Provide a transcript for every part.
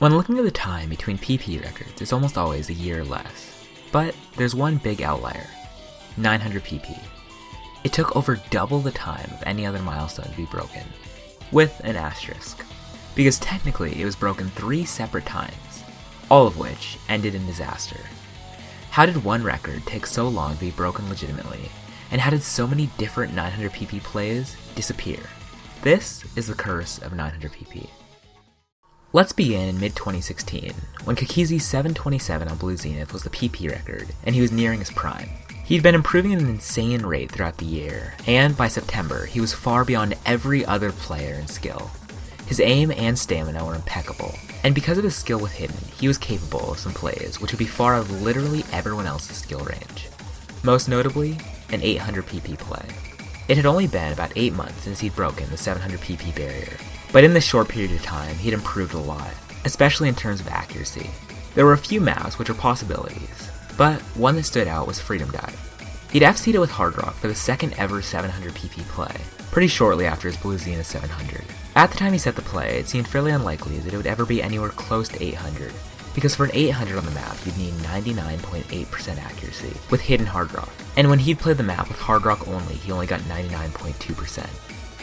When looking at the time between PP records, it's almost always a year or less. But there's one big outlier, 900 PP. It took over double the time of any other milestone to be broken, with an asterisk, because technically it was broken 3 separate times, all of which ended in disaster. How did one record take so long to be broken legitimately, and how did so many different 900 PP plays disappear? This is the curse of 900 PP. Let's begin in mid-2016, when Kakizi's 727 on Blue Zenith was the PP record, and he was nearing his prime. He'd been improving at an insane rate throughout the year, and by September, he was far beyond every other player in skill. His aim and stamina were impeccable, and because of his skill with hidden, he was capable of some plays which would be far out of literally everyone else's skill range. Most notably, an 800 PP play. It had only been about 8 months since he'd broken the 700 PP barrier, but in this short period of time, he'd improved a lot, especially in terms of accuracy. There were a few maps which were possibilities, but one that stood out was Freedom Dive. He'd FC'd it with Hard Rock for the second ever 700 PP play, pretty shortly after his Blue Zenith 700. At the time he set the play, it seemed fairly unlikely that it would ever be anywhere close to 800, because for an 800 on the map, you'd need 99.8% accuracy with hidden Hard Rock, and when he'd played the map with Hard Rock only, he only got 99.2%.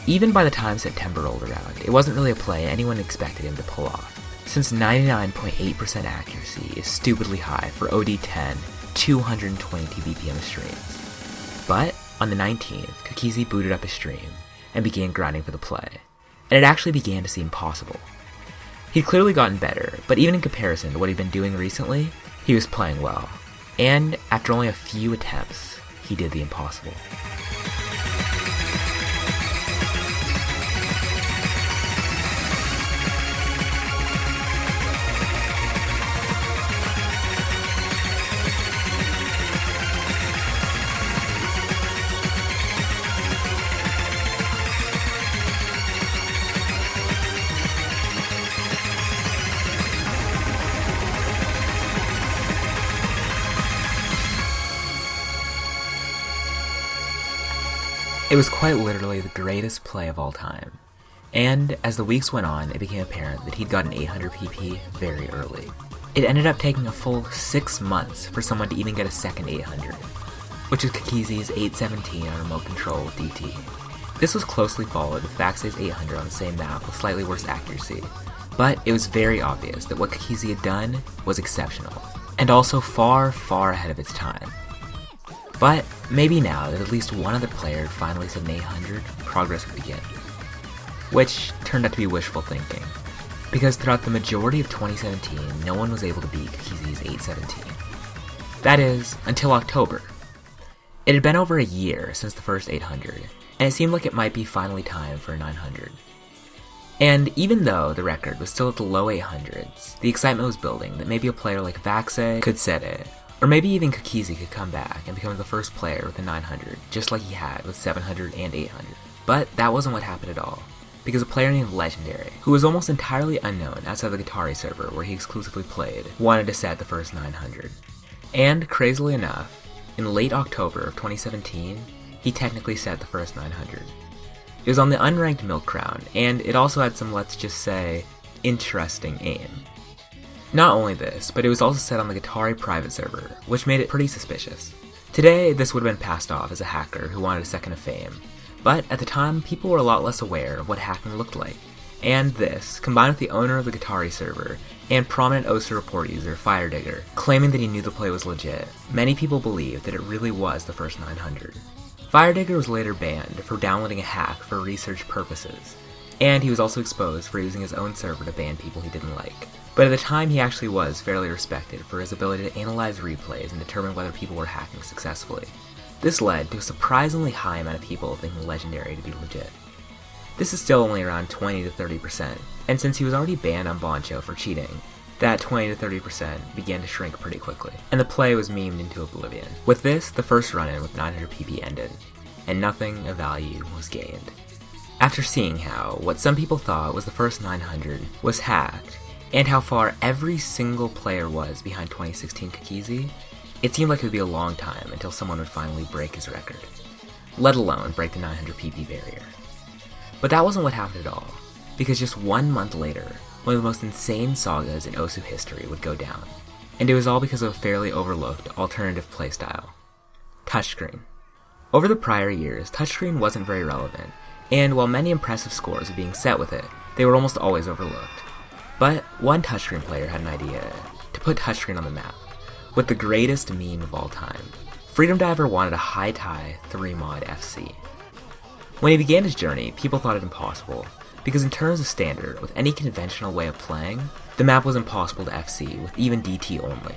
Even by the time September rolled around, it wasn't really a play anyone expected him to pull off, since 99.8% accuracy is stupidly high for OD10, 222 BPM streams. But on the 19th, Kakizi booted up his stream and began grinding for the play, and it actually began to seem possible. He'd clearly gotten better, but even in comparison to what he'd been doing recently, he was playing well, and after only a few attempts, he did the impossible. It was quite literally the greatest play of all time, and as the weeks went on, it became apparent that he'd gotten 800 PP very early. It ended up taking a full 6 months for someone to even get a second 800, which is Kakizi's 817 on remote control with DT. This was closely followed with Vaxay's 800 on the same map with slightly worse accuracy, but it was very obvious that what Kakizi had done was exceptional, and also far, far ahead of its time. But maybe now that at least one other player had finally set an 800, progress would begin. Which turned out to be wishful thinking, because throughout the majority of 2017, no one was able to beat Kakizi's 817. That is, until October. It had been over a year since the first 800, and it seemed like it might be finally time for a 900. And even though the record was still at the low 800s, the excitement was building that maybe a player like Vaxay could set it, or maybe even Kakizi could come back and become the first player with a 900, just like he had with 700 and 800. But that wasn't what happened at all, because a player named Legendary, who was almost entirely unknown outside the Guitari server where he exclusively played, wanted to set the first 900. And crazily enough, in late October of 2017, he technically set the first 900. It was on the unranked Milk Crown, and it also had some, let's just say, interesting aim. Not only this, but it was also set on the Guitari private server, which made it pretty suspicious. Today, this would have been passed off as a hacker who wanted a second of fame, but at the time, people were a lot less aware of what hacking looked like. And this, combined with the owner of the Guitari server, and prominent OSA report user Firedigger, claiming that he knew the play was legit, many people believed that it really was the first 900. Firedigger was later banned for downloading a hack for research purposes, and he was also exposed for using his own server to ban people he didn't like. But at the time, he actually was fairly respected for his ability to analyze replays and determine whether people were hacking successfully. This led to a surprisingly high amount of people thinking Legendary to be legit. This is still only around 20 to 30%, and since he was already banned on Boncho for cheating, that 20 to 30% began to shrink pretty quickly, and the play was memed into oblivion. With this, the first run-in with 900 PP ended, and nothing of value was gained. After seeing how what some people thought was the first 900 was hacked, and how far every single player was behind 2016 Kakizi, it seemed like it would be a long time until someone would finally break his record, let alone break the 900 PP barrier. But that wasn't what happened at all, because just 1 month later, one of the most insane sagas in Osu history would go down. And it was all because of a fairly overlooked alternative playstyle: touchscreen. Over the prior years, touchscreen wasn't very relevant, and while many impressive scores were being set with it, they were almost always overlooked. But one touchscreen player had an idea to put touchscreen on the map, with the greatest meme of all time. Freedom Diver wanted a high-tie 3-mod FC. When he began his journey, people thought it impossible, because in terms of standard, with any conventional way of playing, the map was impossible to FC with even DT only.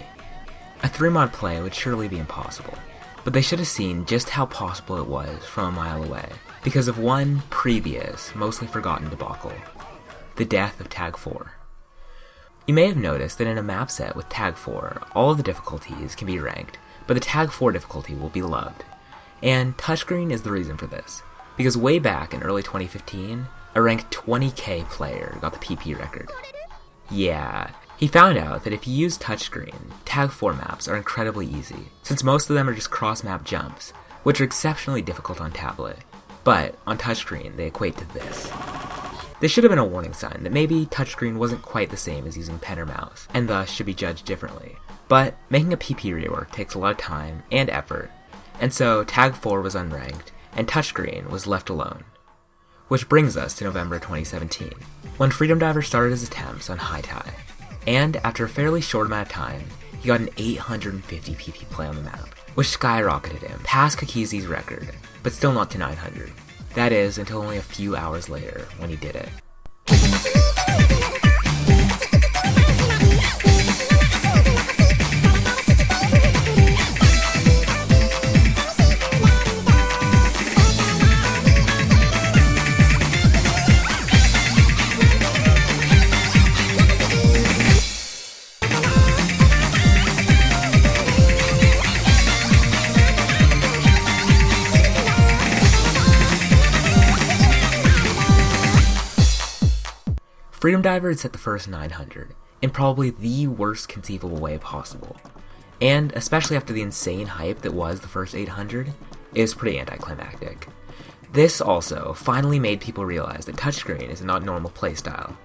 A 3-mod play would surely be impossible, but they should have seen just how possible it was from a mile away, because of one previous, mostly forgotten debacle: the death of Tag 4. You may have noticed that in a map set with Tag 4, all of the difficulties can be ranked, but the Tag 4 difficulty will be loved. And touchscreen is the reason for this, because way back in early 2015, a ranked 20k player got the PP record. Yeah, he found out that if you use touchscreen, Tag 4 maps are incredibly easy, since most of them are just cross-map jumps, which are exceptionally difficult on tablet, but on touchscreen they equate to this. This should have been a warning sign that maybe touchscreen wasn't quite the same as using pen or mouse, and thus should be judged differently. But making a PP rework takes a lot of time and effort, and so Tag 4 was unranked, and touchscreen was left alone. Which brings us to November 2017, when Freedom Diver started his attempts on high tie. And after a fairly short amount of time, he got an 850 PP play on the map, which skyrocketed him past Kakizi's record, but still not to 900. That is, until only a few hours later, when he did it. Freedom Diver had set the first 900, in probably the worst conceivable way possible. And, especially after the insane hype that was the first 800, it was pretty anticlimactic. This also finally made people realize that touchscreen is not normal playstyle.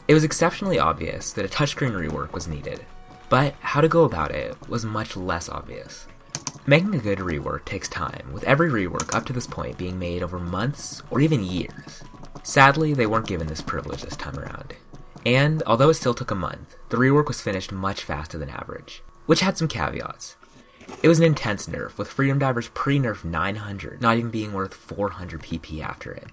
It was exceptionally obvious that a touchscreen rework was needed, but how to go about it was much less obvious. Making a good rework takes time, with every rework up to this point being made over months or even years. Sadly, they weren't given this privilege this time around. And, although it still took a month, the rework was finished much faster than average, which had some caveats. It was an intense nerf, with Freedom Diver's pre-nerf 900 not even being worth 400 PP after it.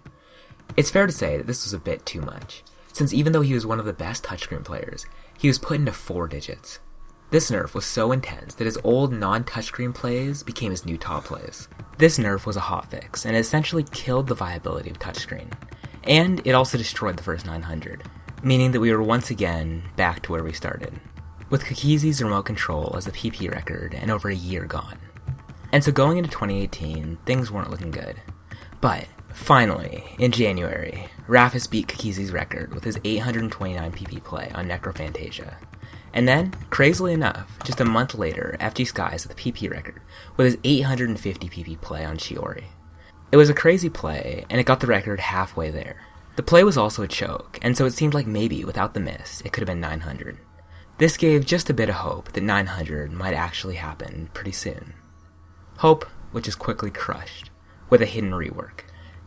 It's fair to say that this was a bit too much, since even though he was one of the best touchscreen players, he was put into 4 digits. This nerf was so intense that his old non-touchscreen plays became his new top plays. This nerf was a hotfix, and it essentially killed the viability of touchscreen. And it also destroyed the first 900, meaning that we were once again back to where we started, with Kakizi's remote control as the PP record and over a year gone. And so going into 2018, things weren't looking good. But, finally, in January, Rafis beat Kakizi's record with his 829 PP play on Necrophantasia. And then, crazily enough, just a month later, FG Skies set the PP record with his 850 PP play on Shiori. It was a crazy play, and it got the record halfway there. The play was also a choke, and so it seemed like maybe, without the miss, it could have been 900. This gave just a bit of hope that 900 might actually happen pretty soon. Hope, which is quickly crushed, with a hidden rework.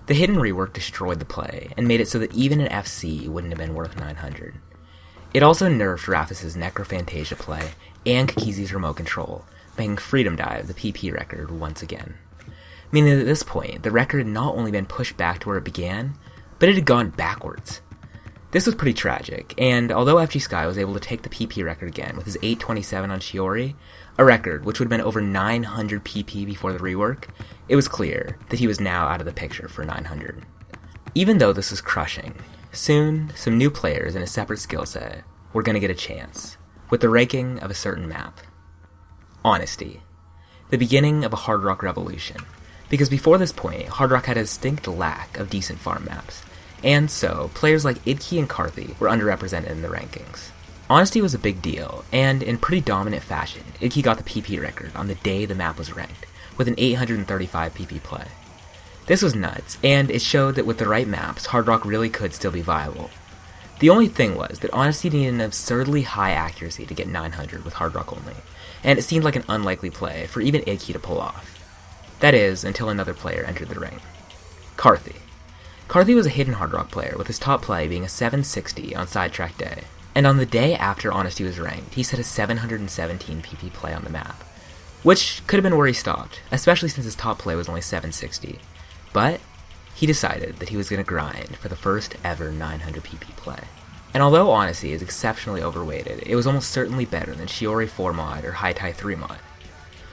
The hidden rework destroyed the play, and made it so that even an FC wouldn't have been worth 900. It also nerfed Rafis' Necrophantasia play and Kakizi's remote control, making Freedom Dive the PP record once again. Meaning that at this point, the record had not only been pushed back to where it began, but it had gone backwards. This was pretty tragic, and although FG Sky was able to take the PP record again with his 827 on Shiori, a record which would have been over 900 PP before the rework, it was clear that he was now out of the picture for 900. Even though this was crushing, soon some new players in a separate skill set were going to get a chance, with the ranking of a certain map. Honesty. The beginning of a Hard Rock revolution. Because before this point, Hard Rock had a distinct lack of decent farm maps, and so players like Idki and Karthi were underrepresented in the rankings. Honesty was a big deal, and in pretty dominant fashion, Idki got the PP record on the day the map was ranked, with an 835 PP play. This was nuts, and it showed that with the right maps, Hard Rock really could still be viable. The only thing was that Honesty needed an absurdly high accuracy to get 900 with Hard Rock only, and it seemed like an unlikely play for even Idke to pull off. That is, until another player entered the ring. Carthy. Carthy was a hidden Hard Rock player, with his top play being a 760 on Sidetrack Day, and on the day after Honesty was ranked, he set a 717 PP play on the map, which could have been where he stopped, especially since his top play was only 760, but he decided that he was going to grind for the first ever 900 PP play. And although Honesty is exceptionally overweighted, it was almost certainly better than Shiori 4 mod or Haitai 3 mod.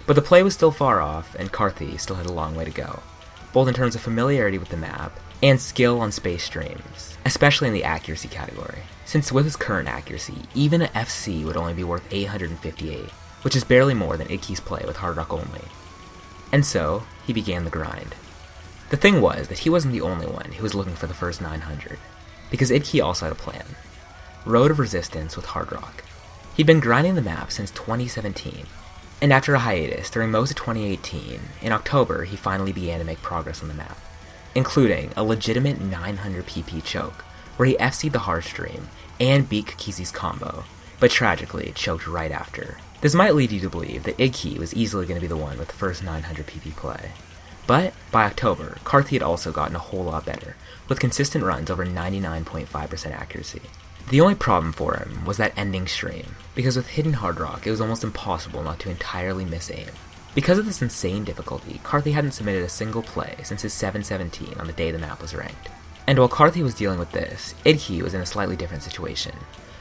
But the play was still far off, and Carthy still had a long way to go, both in terms of familiarity with the map and skill on space streams, especially in the accuracy category, since with his current accuracy, even an FC would only be worth 858, which is barely more than Idke's play with Hard Rock only. And so, he began the grind. The thing was that he wasn't the only one who was looking for the first 900, because Idke also had a plan. Road of Resistance with Hard Rock. He'd been grinding the map since 2017, and after a hiatus during most of 2018, in October he finally began to make progress on the map, including a legitimate 900 PP choke, where he FC'd the hard stream and beat Kakizi's combo, but tragically choked right after. This might lead you to believe that Idke was easily going to be the one with the first 900 PP play. But by October, Carthy had also gotten a whole lot better, with consistent runs over 99.5% accuracy. The only problem for him was that ending stream, because with hidden Hard Rock it was almost impossible not to entirely miss aim. Because of this insane difficulty, Carthy hadn't submitted a single play since his 717 on the day the map was ranked. And while Carthy was dealing with this, Idke was in a slightly different situation,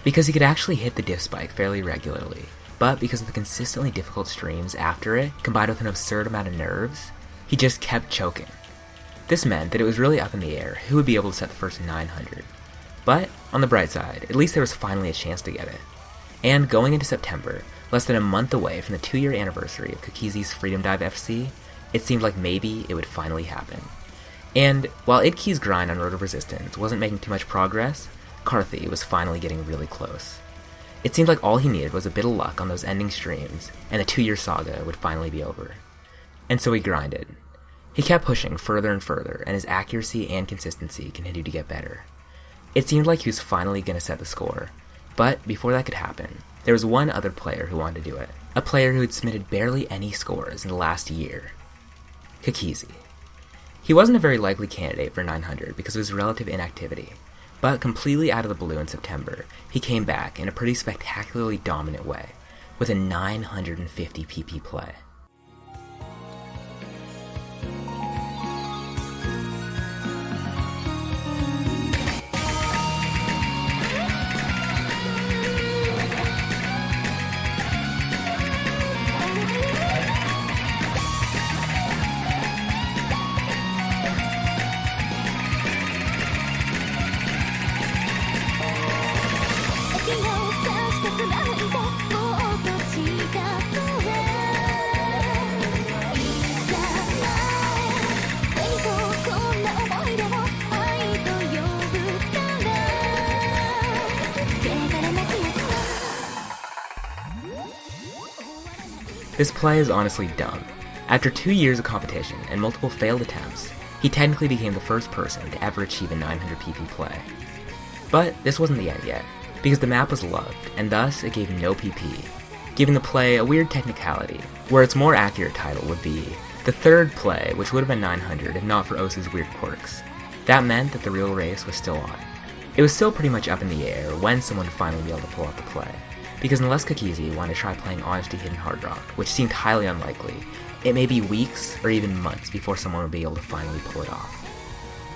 because he could actually hit the diff spike fairly regularly, but because of the consistently difficult streams after it, combined with an absurd amount of nerves, he just kept choking. This meant that it was really up in the air who would be able to set the first 900. But, on the bright side, at least there was finally a chance to get it. And going into September, less than a month away from the 2-year anniversary of Kakizi's Freedom Dive FC, it seemed like maybe it would finally happen. And while Idke's grind on Road of Resistance wasn't making too much progress, Carthy was finally getting really close. It seemed like all he needed was a bit of luck on those ending streams, and the 2-year saga would finally be over. And so he grinded. He kept pushing further and further, and his accuracy and consistency continued to get better. It seemed like he was finally going to set the score, but before that could happen, there was one other player who wanted to do it. A player who had submitted barely any scores in the last year. Kakizi. He wasn't a very likely candidate for 900 because of his relative inactivity, but completely out of the blue in September, he came back in a pretty spectacularly dominant way, with a 950 PP play. This play is honestly dumb. After 2 years of competition and multiple failed attempts, he technically became the first person to ever achieve a 900 PP play. But this wasn't the end yet, because the map was loved, and thus it gave no PP, giving the play a weird technicality, where its more accurate title would be the third play, which would have been 900 if not for Osu's weird quirks. That meant that the real race was still on. It was still pretty much up in the air when someone would finally be able to pull off the play, because unless Kakizi wanted to try playing Honesty Hidden Hard Rock, which seemed highly unlikely, it may be weeks or even months before someone would be able to finally pull it off.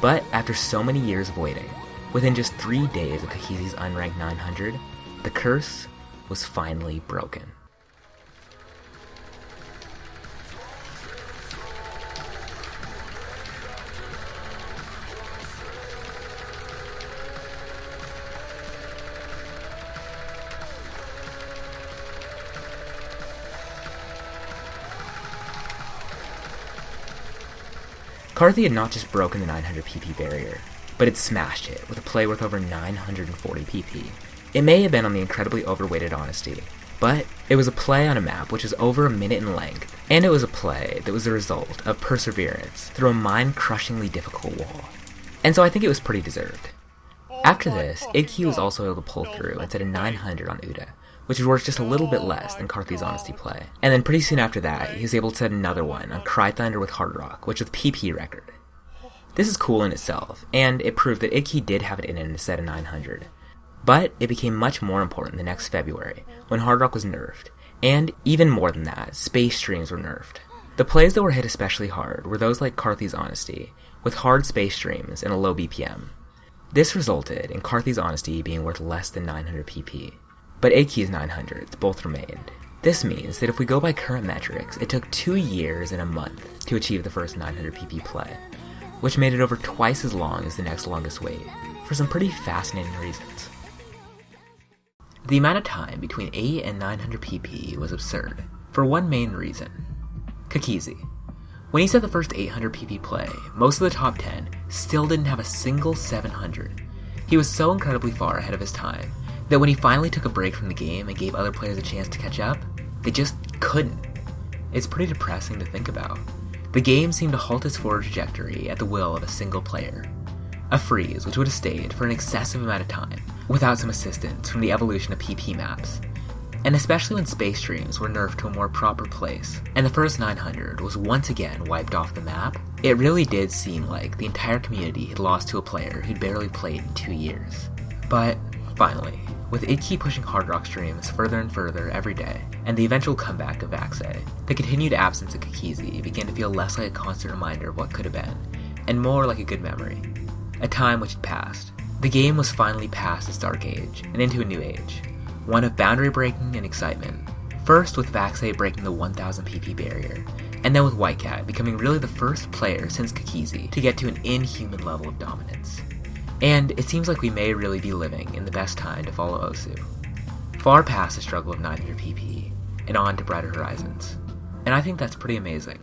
But after so many years of waiting, within just 3 days of Kakizi's unranked 900, the curse was finally broken. Carthy had not just broken the 900 PP barrier, but had smashed it with a play worth over 940 PP. It may have been on the incredibly overweighted Honesty, but it was a play on a map which was over a minute in length, and it was a play that was the result of perseverance through a mind-crushingly difficult wall. And so I think it was pretty deserved. After this, Idke was also able to pull through and set a 900 on Uda, which is worth just a little bit less than Karthi's Honesty play. And then pretty soon after that, he was able to set another one on Cry Thunder with Hard Rock, which was PP record. This is cool in itself, and it proved that Idke did have it in him to set a 900. But it became much more important the next February, when Hard Rock was nerfed, and even more than that, space streams were nerfed. The plays that were hit especially hard were those like Karthi's Honesty, with hard space streams and a low BPM. This resulted in Karthi's Honesty being worth less than 900 PP, but Idke's 900s both remained. This means that if we go by current metrics, it took 2 years and a month to achieve the first 900 PP play, which made it over twice as long as the next longest wait, for some pretty fascinating reasons. The amount of time between 8 and 900 PP was absurd, for one main reason. Kakizi. When he set the first 800 PP play, most of the top 10 still didn't have a single 700. He was so incredibly far ahead of his time that when he finally took a break from the game and gave other players a chance to catch up, they just couldn't. It's pretty depressing to think about. The game seemed to halt its forward trajectory at the will of a single player. A freeze which would have stayed for an excessive amount of time, without some assistance from the evolution of PP maps. And especially when space streams were nerfed to a more proper place, and the first 900 was once again wiped off the map, it really did seem like the entire community had lost to a player who'd barely played in 2 years. But, finally, with Idke pushing Hard Rock streams further and further every day, and the eventual comeback of Vaxei, the continued absence of Kakizi began to feel less like a constant reminder of what could have been, and more like a good memory. A time which had passed. The game was finally past its dark age, and into a new age. One of boundary breaking and excitement. First with Vaxei breaking the 1000 PP barrier, and then with Whitecat becoming really the first player since Kakizi to get to an inhuman level of dominance. And it seems like we may really be living in the best time to follow Osu. Far past the struggle of 900 PP, and on to brighter horizons. And I think that's pretty amazing.